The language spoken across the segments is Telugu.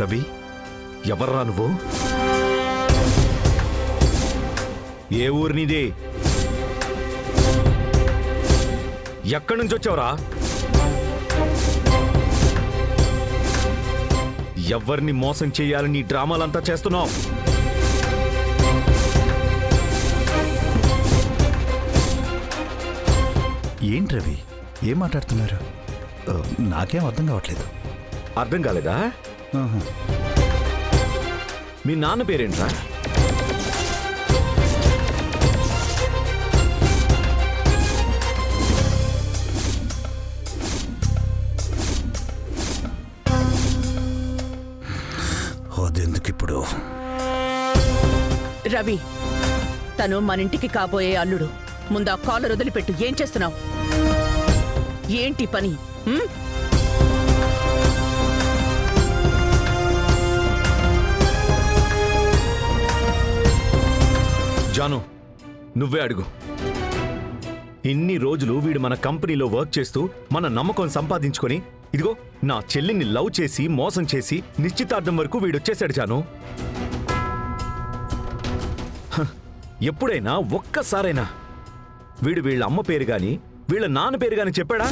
రవి, ఎవర్రా నువ్వు? ఏ ఊరు నీది? ఎక్కడి నుంచి వచ్చావురా? ఎవరిని మోసం చేయాలని ఈ డ్రామాలంతా చేస్తున్నావు? ఏంటి రవి, ఏం మాట్లాడుతున్నారు? నాకేం అర్థం కావట్లేదు. అర్థం కాలేదా? ఆహా. మీ నాన్న పేరేంట్రా? అదెందుకిప్పుడు? రవి, తను మనింటికి కాబోయే అల్లుడు. ముందా కాలర్ వదిలిపెట్టు. ఏం చేస్తున్నావు? ఏంటి పని? జాను, నువ్వే అడుగు. ఇన్ని రోజులు వీడు మన కంపెనీలో వర్క్ చేస్తూ మన నమ్మకం సంపాదించుకొని ఇదిగో నా చెల్లిని లవ్ చేసి మోసం చేసి నిశ్చితార్థం వరకు వీడొచ్చేశాడు జాను. ఎప్పుడైనా ఒక్కసారైనా వీడు వీళ్ళ అమ్మ పేరు గాని వీళ్ళ నాన్న పేరు గాని చెప్పాడా?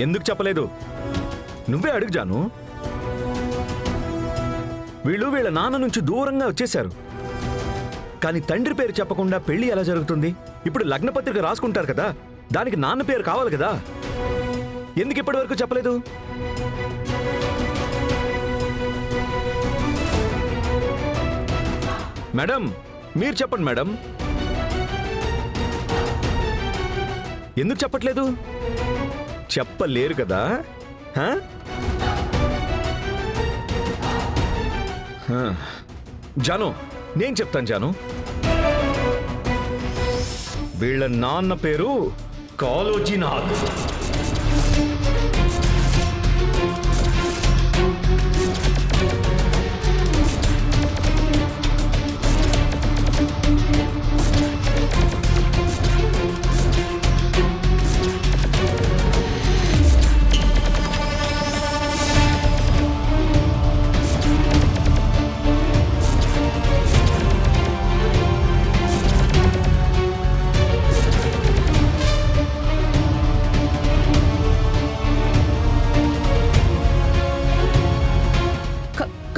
ఎందుకు చెప్పలేదు? నువ్వే అడుగు జాను. వీళ్ళు వీళ్ళ నాన్న నుంచి దూరంగా వచ్చేశారు. కానీ తండ్రి పేరు చెప్పకుండా పెళ్లి ఎలా జరుగుతుంది? ఇప్పుడు లగ్నపత్రిక రాసుకుంటారు కదా, దానికి నాన్న పేరు కావాలి కదా. ఎందుకు ఇప్పటి వరకు చెప్పలేదు? మేడం, మీరు చెప్పండి మేడం. ఎందుకు చెప్పట్లేదు? చెప్పలేరు కదా? జాను, నేను చెప్తాను జాను. వీళ్ళ నాన్న పేరు కాళోజీనాథ్.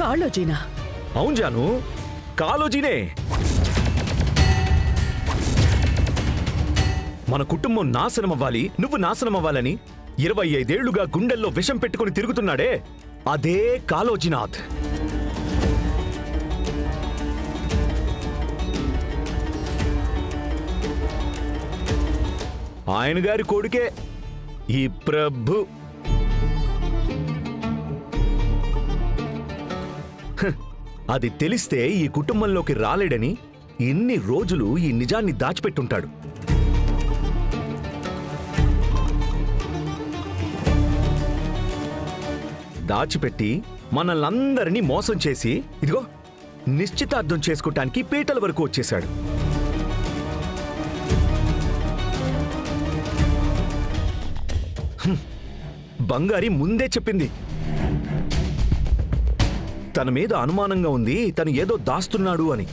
కాళోజీనా? అవును జాను, కాళోజీనే. మన కుటుంబం నాశనం అవ్వాలి, నువ్వు నాశనం అవ్వాలని 25 ఏళ్లుగా గుండెల్లో విషం పెట్టుకుని తిరుగుతున్నాడే, అదే కాళోజీనాథ్. ఆయన గారి కొడుకే ఈ ప్రభు. అది తెలిస్తే ఈ కుటుంబంలోకి రాలేడని ఇన్ని రోజులు ఈ నిజాన్ని దాచిపెట్టుంటాడు. దాచిపెట్టి మనల్నందరినీ మోసం చేసి ఇదిగో నిశ్చితార్థం చేసుకోవటానికి పీటల వరకు వచ్చేశాడు. బంగారి ముందే చెప్పింది, తన మీద అనుమానంగా ఉంది, తను ఏదో దాస్తున్నాడు అని.